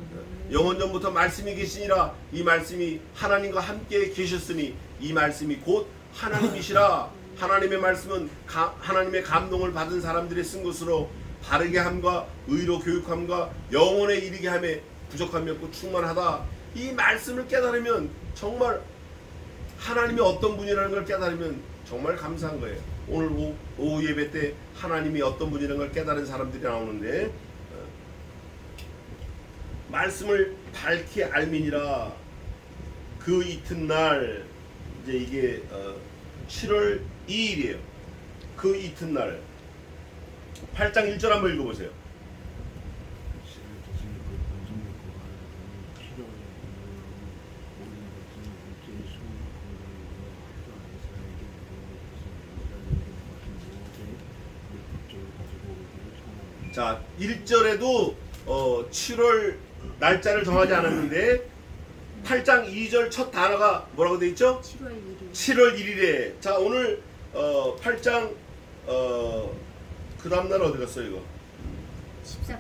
S2: 영원전부터 말씀이 계시니라. 이 말씀이 하나님과 함께 계셨으니 이 말씀이 곧 하나님이시라. 하나님의 말씀은 하나님의 감동을 받은 사람들이 쓴 것으로 바르게 함과 의로 교육함과 영혼에 이르게 함에 부족함이 없고 충만하다. 이 말씀을 깨달으면 정말 하나님이 어떤 분이라는 걸 깨달으면 정말 감사한 거예요. 오늘 오후 예배 때 하나님이 어떤 분이라는 걸 깨달은 사람들이 나오는데 말씀을 밝히 알미니라. 그 이튿날 이제 이게 7월 2일이에요. 그 이튿날 8장 1절 한번 읽어보세요. 자, 1절에도 7월 날짜를 정하지 않았는데 8장 2절 첫 단어가 뭐라고 돼 있죠?
S3: 7월 1일.
S2: 7월 1일에. 자, 오늘 8장 그 다음 날 어디 갔어요 이거?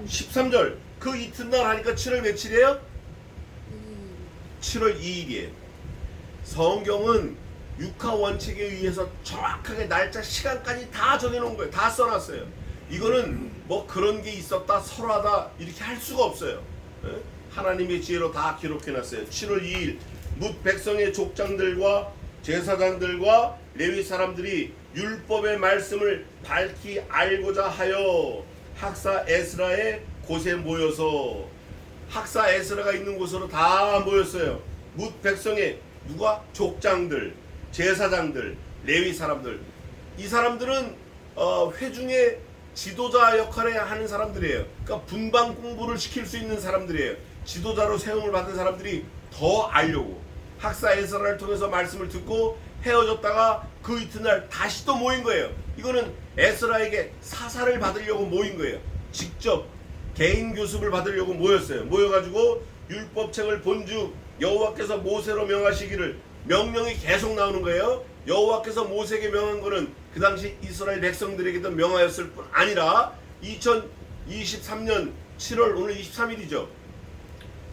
S2: 13절. 그 이튿날 하니까 7월 며칠이에요? 7월 2일이에요. 성경은 육하 원칙에 의해서 정확하게 날짜 시간까지 다 정해놓은 거예요. 다 써놨어요. 이거는 뭐 그런 게 있었다 설하다 이렇게 할 수가 없어요. 하나님의 지혜로 다 기록해놨어요. 7월 2일 뭇 백성의 족장들과 제사장들과 레위 사람들이 율법의 말씀을 밝히 알고자 하여 학사 에스라의 곳에 모여서, 학사 에스라가 있는 곳으로 다 모였어요. 뭇 백성의 누가? 족장들, 제사장들, 레위 사람들. 이 사람들은 회중의 지도자 역할을 하는 사람들이에요. 그러니까 분방 공부를 시킬 수 있는 사람들이에요. 지도자로 세움을 받은 사람들이 더 알려고 학사 에스라를 통해서 말씀을 듣고 헤어졌다가 그 이튿날 다시 또 모인 거예요. 이거는 에스라에게 사사를 받으려고 모인 거예요. 직접 개인 교습을 받으려고 모였어요. 모여가지고 율법책을 본즉 여호와께서 모세로 명하시기를, 명령이 계속 나오는 거예요. 여호와께서 모세에게 명한 거는 그 당시 이스라엘 백성들에게도 명하였을 뿐 아니라 2023년 7월 오늘 23일이죠.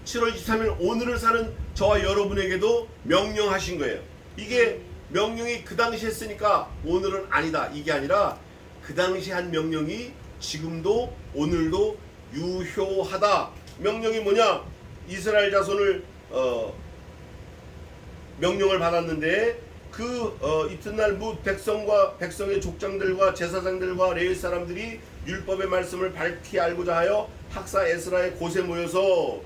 S2: 7월 23일 오늘을 사는 저와 여러분에게도 명령하신 거예요. 이게 명령이 그 당시 했으니까 오늘은 아니다 이게 아니라 그 당시 한 명령이 지금도 오늘도 유효하다. 명령이 뭐냐? 이스라엘 자손을 명령을 받았는데 그 이튿날 뭇 백성과 백성의 족장들과 제사장들과 레위 사람들이 율법의 말씀을 밝히 알고자 하여 학사 에스라의 곳에 모여서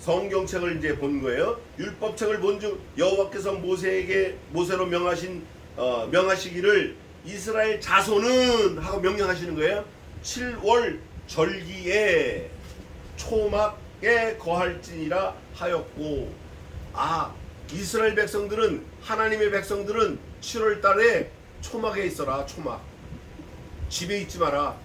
S2: 성경책을 이제 본 거예요. 율법책을 본즉 여호와께서 모세로 명하시기를 이스라엘 자손은 하고 명령하시는 거예요. 7월 절기에 초막에 거할지니라 하였고, 이스라엘 백성들은, 하나님의 백성들은 7월 달에 초막에 있어라. 초막. 집에 있지 마라.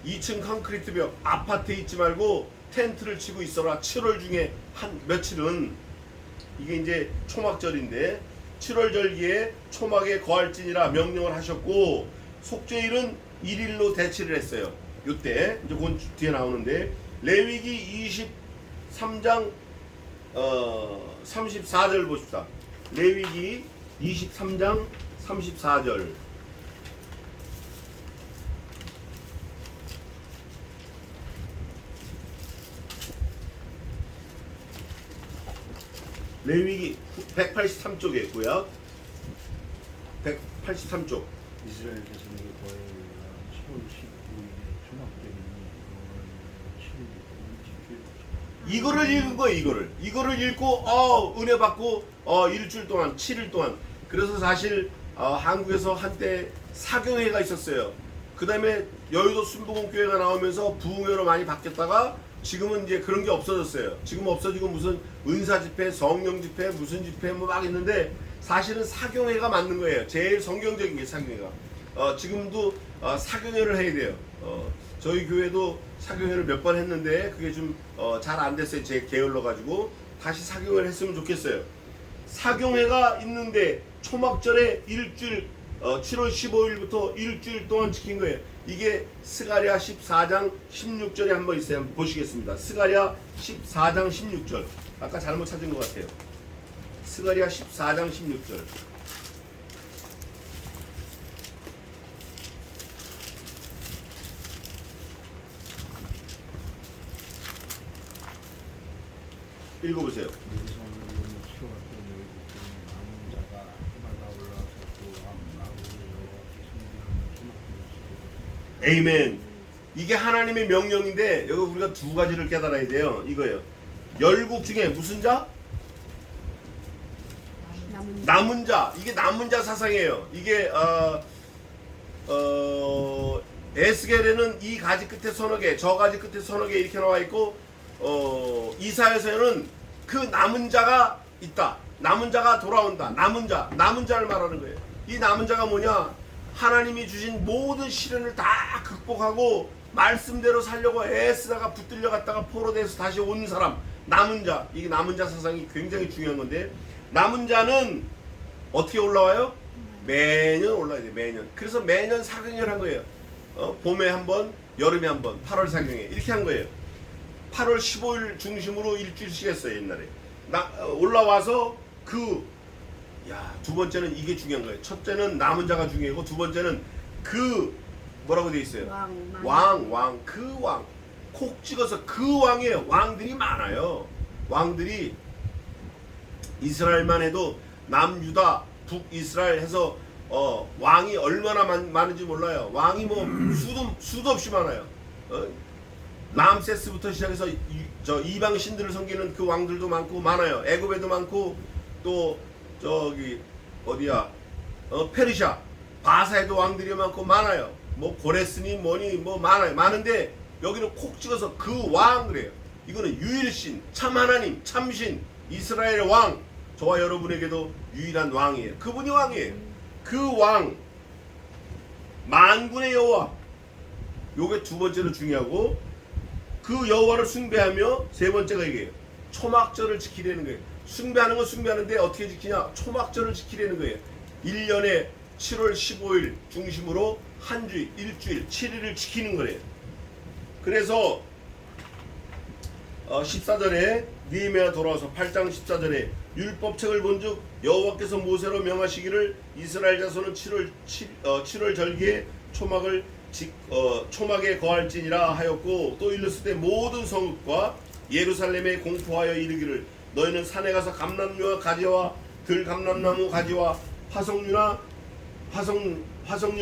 S2: 2층 콘크리트 벽 아파트에 있지 말고 텐트를 치고 있어라. 7월 중에 한 며칠은 이게 이제 초막절인데 7월 절기에 초막에 거할지니라 명령을 하셨고, 속죄일은 1일로 대치를 했어요. 요때 이제 그건 뒤에 나오는데 레위기 23장 34절 보십시다. 레위기 23장 34절. 레위기 183쪽에 있고요. 183쪽.
S4: 이스라엘 자손에게 거해 7월 19일에 초막절이니 7일 지킬.
S2: 이거를 읽은 거예요. 이거를 읽고 은혜 받고 일주일 동안 7일 동안 그래서 사실 한국에서 한때 사경회가 있었어요. 그 다음에 여의도 순복음교회가 나오면서 부흥회로 많이 바뀌었다가 지금은 이제 그런 게 없어졌어요. 지금 없어지고 무슨 은사 집회, 성령 집회, 무슨 집회 뭐 막 있는데 사실은 사경회가 맞는 거예요. 제일 성경적인 게 사경회가. 지금도 사경회를 해야 돼요. 저희 교회도 사경회를 몇 번 했는데 그게 좀 잘 안 됐어요. 제 게을러 가지고 다시 사경회를 했으면 좋겠어요. 사경회가 있는데 초막절에 일주일 7월 15일부터 일주일 동안 지킨 거예요. 이게 스가랴 14장 16절에 한번 있어요. 한번 보시겠습니다. 스가랴 14장 16절. 아까 잘못 찾은 것 같아요. 스가랴 14장 16절. 읽어보세요. 에이멘. 이게 하나님의 명령인데 여기 우리가 두 가지를 깨달아야 돼요. 이거예요. 열국 중에 무슨 자? 남은 자. 이게 남은 자 사상이에요. 이게 에스겔에는 이 가지 끝에 서너 개, 저 가지 끝에 서너 개 이렇게 나와 있고 이사야서에는 그 남은 자가 있다. 남은 자가 돌아온다. 남은 자를 말하는 거예요. 이 남은 자가 뭐냐? 하나님이 주신 모든 시련을 다 극복하고 말씀대로 살려고 애쓰다가 붙들려 갔다가 포로돼서 다시 온 사람, 남은 자. 이게 남은 자 사상이 굉장히 중요한 건데 남은 자는 어떻게 올라와요? 매년 올라야 돼요. 매년. 그래서 매년 사경회를 한 거예요. 봄에 한 번, 여름에 한 번, 8월 사경회 이렇게 한 거예요. 8월 15일 중심으로 일주일씩 했어요. 옛날에. 올라와서 두 번째는 이게 중요한 거예요. 첫째는 남은 자가 중요하고 두 번째는 뭐라고 돼 있어요? 왕. 그 왕. 콕 찍어서 그 왕이에요. 왕들이 많아요. 왕들이 이스라엘만 해도 남유다, 북이스라엘 해서 왕이 얼마나 많은지 몰라요. 왕이 뭐 수도 없이 많아요. 람세스부터 시작해서 이방 신들을 섬기는 그 왕들도 많고 많아요. 애굽에도 많고 또 저기 어디야 페르시아 바사에도 왕들이 많고 많아요. 뭐 고레스니 뭐니 뭐 많은데 여기는 콕 찍어서 그 왕 그래요. 이거는 유일신, 참 하나님, 참신, 이스라엘의 왕. 저와 여러분에게도 유일한 왕이에요. 그분이 왕이에요. 그 왕, 만군의 여호와. 요게 두 번째로 중요하고 그 여호와를 숭배하며 세 번째가 이게요. 초막절을 지키려는 거예요. 숭배하는 건 숭배하는데 어떻게 지키냐? 초막절을 지키려는 거예요. 1년에 7월 15일 중심으로 한 주일, 일주일, 7일을 지키는 거래요. 그래서 14절에 느헤미야 돌아와서 8장 14절에 율법책을 본즉 여호와께서 모세로 명하시기를 이스라엘 자손은 7월 절기에 초막에 거할지니라 하였고 또 일렀을 모든 성읍과 예루살렘에 공포하여 이르기를 너희는 산에 가서 감람류와 가지와 들감람나무 가지와 화석류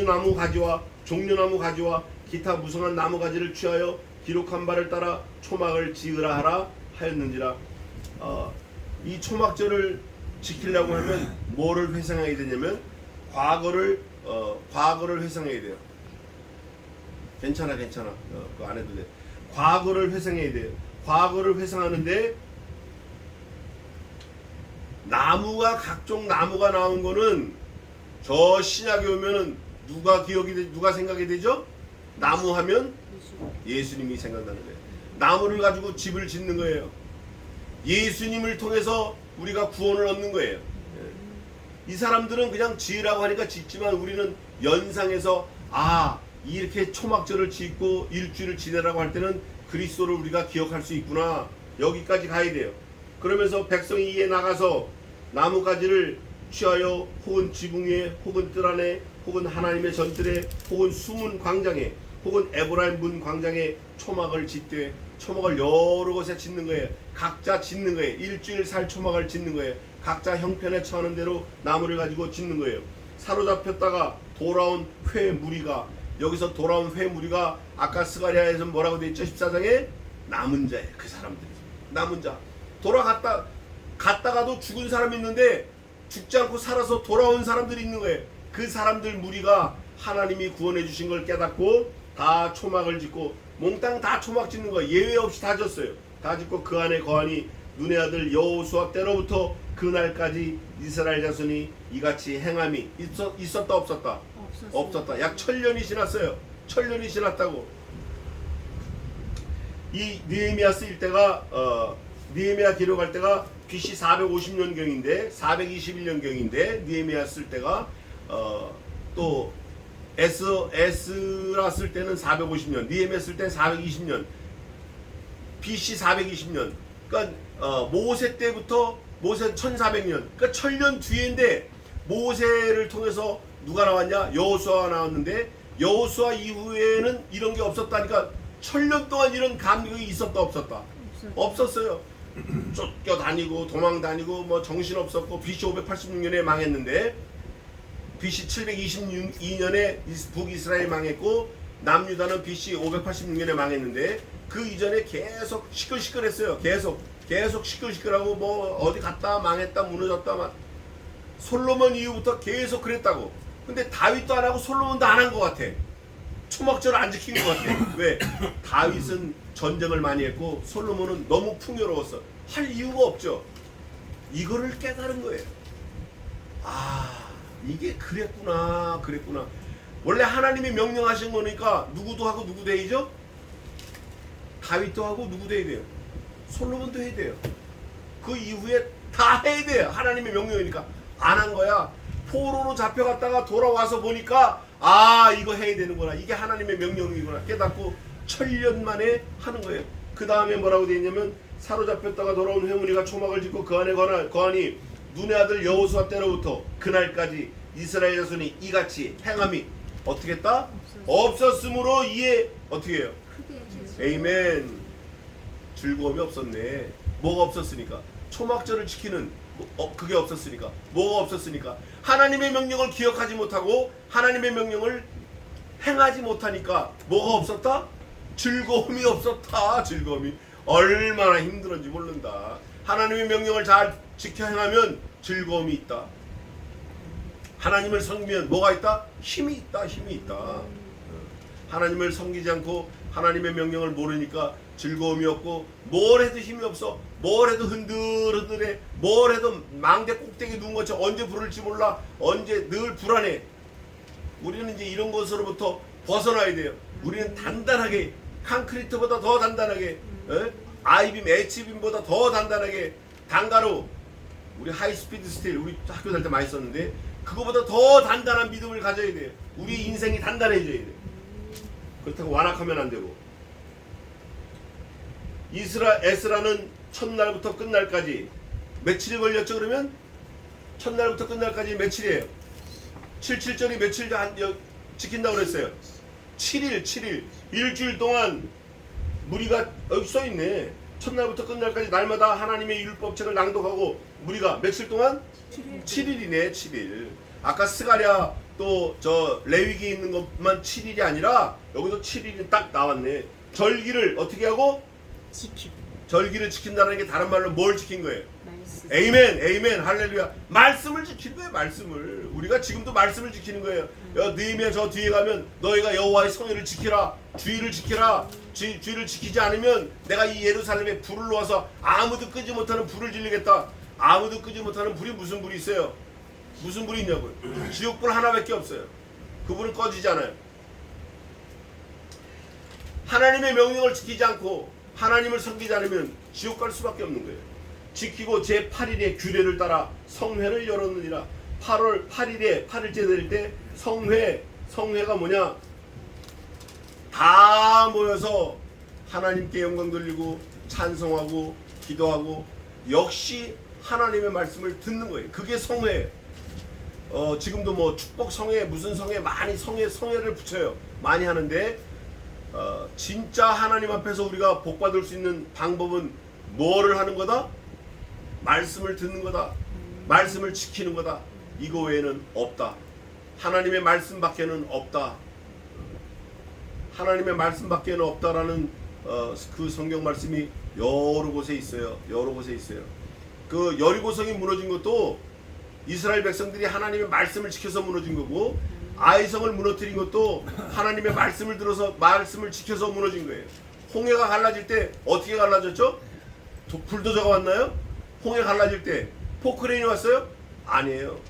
S2: 나무 가지와 종려나무 가지와 기타 무성한 나무 가지를 취하여 기록한 바를 따라 초막을 지으라 하라 하였는지라. 이 초막절을 지키려고 하면 뭐를 회상해야 되냐면 과거를 회상해야 돼요. 괜찮아. 그거 안 해도 돼. 과거를 회상해야 돼요. 과거를 회상하는데 각종 나무가 나온 거는 저 신약에 오면은 누가 생각이 되죠? 나무 하면 예수님이 생각나는 거예요. 나무를 가지고 집을 짓는 거예요. 예수님을 통해서 우리가 구원을 얻는 거예요. 이 사람들은 그냥 지으라고 하니까 짓지만 우리는 연상해서 이렇게 초막절을 짓고 일주일을 지내라고 할 때는 그리스도를 우리가 기억할 수 있구나. 여기까지 가야 돼요. 그러면서 백성이 이에 나가서 나무가지를 취하여 혹은 지붕 위에 혹은 뜰 안에 혹은 하나님의 전뜰에 혹은 숨은 광장에 혹은 에브라임 문 광장에 초막을 짓되 초막을 여러 곳에 짓는 거예요. 각자 짓는 거예요. 일주일 살 초막을 짓는 거예요. 각자 형편에 처하는 대로 나무를 가지고 짓는 거예요. 사로잡혔다가 돌아온 회 무리가 여기서 돌아온 회 무리가 아까 스가랴에서 뭐라고 되어 있죠? 14장에 남은 자예요. 그 사람들이 남은 자. 갔다가도 죽은 사람이 있는데 죽지 않고 살아서 돌아온 사람들이 있는 거예요. 그 사람들 무리가 하나님이 구원해 주신 걸 깨닫고 다 초막을 짓고 몽땅 다 초막 짓는 거예요. 예외 없이 다 졌어요. 다 짓고 그 안에 거하니 눈의 아들 여호수아 때로부터 그날까지 이스라엘 자손이 이같이 행함이 있었다 없었다? 없었다. 약 1000년이 지났어요. 1000년이 지났다고. 이 느헤미야 쓸 때가 느헤미야 기록할 때가 BC 450년경인데 421년경인데 느헤미야 쓸 때가 또 에스라 쓸 때는 450년, 느헤미야 쓸 때는 420년, BC 420년. 그러니까 모세 때부터 모세 1400년. 그러니까 1000년 뒤인데 모세를 통해서 누가 나왔냐? 여호수아가 나왔는데 여호수아 이후에는 이런 게 없었다니까 1000년 동안 이런 감격이 있었다 없었다? 없었어요. 쫓겨다니고 도망다니고 뭐 정신없었고 BC 586년에 망했는데 BC 722년에 북이스라엘 망했고 남유다는 BC 586년에 망했는데 그 이전에 계속 시끌시끌했어요. 계속 시끌시끌하고 뭐 어디 갔다 망했다 무너졌다 솔로몬 이후부터 계속 그랬다고. 근데 다윗도 안 하고 솔로몬도 안 한 것 같아. 초막절을 안 지킨 것 같아. 왜? 다윗은 전쟁을 많이 했고 솔로몬은 너무 풍요로웠어. 할 이유가 없죠. 이거를 깨달은 거예요. 아, 이게 그랬구나. 원래 하나님이 명령하신 거니까 누구도 하고 누구도 해야죠? 다윗도 하고 누구도 해야 돼요? 솔로몬도 해야 돼요. 그 이후에 다 해야 돼요. 하나님의 명령이니까. 안 한 거야. 포로로 잡혀갔다가 돌아와서 보니까 아, 이거 해야 되는구나. 이게 하나님의 명령이구나. 깨닫고 1000년 만에 하는 거예요. 그 다음에 뭐라고 되어 있냐면 사로잡혔다가 돌아온 회무리가 초막을 짓고 그 안에 거하니 눈의 아들 여호수아 때로부터 그날까지 이스라엘 자손이 이같이 행함이 어떻게 했다? 없었으므로 이에 어떻게 해요? 에이멘. 즐거움이 없었네. 뭐가 없었으니까? 초막절을 지키는 그게 없었으니까. 뭐가 없었으니까? 하나님의 명령을 기억하지 못하고 하나님의 명령을 행하지 못하니까 뭐가 없었다? 즐거움이 없었다. 즐거움이 얼마나 힘들었는지 모른다. 하나님의 명령을 잘 지켜 행하면 즐거움이 있다. 하나님을 섬기면 뭐가 있다? 힘이 있다. 하나님을 섬기지 않고 하나님의 명령을 모르니까 즐거움이 없고 뭘 해도 힘이 없어. 뭘 해도 흔들흔들해. 뭘 해도 망대 꼭대기 누운 것처럼 언제 부를지 몰라. 언제 늘 불안해. 우리는 이제 이런 것으로부터 벗어나야 돼요. 우리는 단단하게 콘크리트보다 더 단단하게 아이빔, H빔보다 더 단단하게 단가로 우리 하이스피드 스틸 우리 학교 다닐 때 많이 썼는데 그거보다 더 단단한 믿음을 가져야 돼요. 우리 인생이 단단해져야 돼요. 그렇다고 완악하면 안 되고. 에스라는 첫날부터 끝날까지 며칠이 걸렸죠? 그러면 첫날부터 끝날까지 며칠이에요? 77절이 며칠 지킨다고 그랬어요? 7일 일주일 동안 무리가 여기 써있네. 첫날부터 끝날까지 날마다 하나님의 율법책을 낭독하고 무리가 며칠 동안? 7일이네. 7일. 아까 스가랴 또 저 레위기에 있는 것만 7일이 아니라 여기도 7일이 딱 나왔네. 절기를 어떻게 하고?
S3: 지키고.
S2: 절기를 지킨다는 게 다른 말로 뭘 지킨 거예요? 에이멘 할렐루야. 말씀을 지킨 거예요. 말씀을. 우리가 지금도 말씀을 지키는 거예요. 느헤미야 저 뒤에 가면 너희가 여호와의 성회를 지키라. 주의를 지키라. 주의를 지키지 않으면 내가 이 예루살렘에 불을 놓아서 아무도 끄지 못하는 불을 질리겠다. 아무도 끄지 못하는 불이 무슨 불이 있어요? 무슨 불이 있냐고요? 지옥불 하나밖에 없어요. 그 불은 꺼지지 않아요. 하나님의 명령을 지키지 않고 하나님을 섬기지 않으면 지옥 갈 수밖에 없는 거예요. 지키고 제8일의 규례를 따라 성회를 열었느니라. 8월 8일에 8일째 될 때 성회가 뭐냐? 다 모여서 하나님께 영광 돌리고 찬송하고 기도하고 역시 하나님의 말씀을 듣는 거예요. 그게 성회예요. 지금도 뭐 축복 성회 무슨 성회 많이 성회를 붙여요. 많이 하는데 진짜 하나님 앞에서 우리가 복 받을 수 있는 방법은 뭐를 하는 거다? 말씀을 듣는 거다. 말씀을 지키는 거다. 이거 외에는 없다. 하나님의 말씀밖에는 없다. 하나님의 말씀밖에는 없다라는 그 성경 말씀이 여러 곳에 있어요. 그 여리고성이 무너진 것도 이스라엘 백성들이 하나님의 말씀을 지켜서 무너진 거고, 아이성을 무너뜨린 것도 하나님의 말씀을 들어서 말씀을 지켜서 무너진 거예요. 홍해가 갈라질 때 어떻게 갈라졌죠? 불도저가 왔나요? 홍해 갈라질 때 포크레인이 왔어요? 아니에요.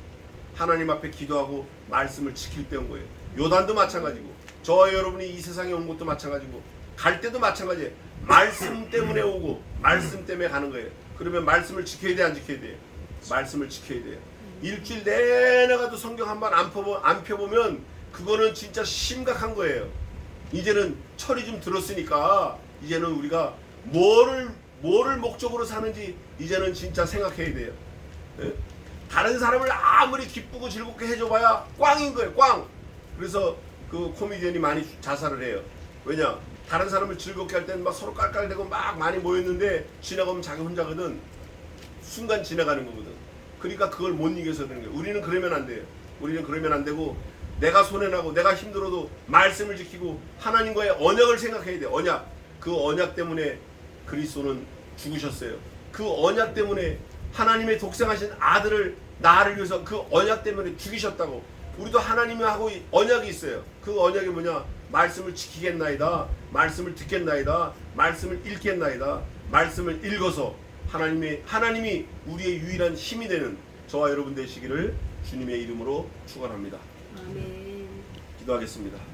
S2: 하나님 앞에 기도하고 말씀을 지킬 때 온 거예요. 요단도 마찬가지고, 저와 여러분이 이 세상에 온 것도 마찬가지고, 갈 때도 마찬가지예요. 말씀 때문에 오고 말씀 때문에 가는 거예요. 그러면 말씀을 지켜야 돼, 안 지켜야 돼요? 말씀을 지켜야 돼요. 일주일 내내 가도 성경 한 번 안 펴보면 그거는 진짜 심각한 거예요. 이제는 철이 좀 들었으니까 이제는 우리가 뭐를 목적으로 사는지 이제는 진짜 생각해야 돼요. 예? 다른 사람을 아무리 기쁘고 즐겁게 해줘봐야 꽝인 거예요, 꽝. 그래서 그 코미디언이 많이 자살을 해요. 왜냐? 다른 사람을 즐겁게 할 때는 막 서로 깔깔대고 막 많이 모였는데 지나가면 자기 혼자거든. 순간 지나가는 거거든. 그러니까 그걸 못 이겨서 그런 거예요. 우리는 그러면 안 돼요. 우리는 그러면 안 되고, 내가 손해나고 내가 힘들어도 말씀을 지키고 하나님과의 언약을 생각해야 돼요. 언약. 그 언약 때문에 그리스도는 죽으셨어요. 그 언약 때문에 하나님의 독생하신 아들을 나를 위해서 그 언약 때문에 죽이셨다고. 우리도 하나님하고 언약이 있어요. 그 언약이 뭐냐? 말씀을 지키겠나이다, 말씀을 듣겠나이다, 말씀을 읽겠나이다. 말씀을 읽어서 하나님이 우리의 유일한 힘이 되는 저와 여러분 되시기를 주님의 이름으로 축원합니다.
S3: 아멘.
S2: 기도하겠습니다.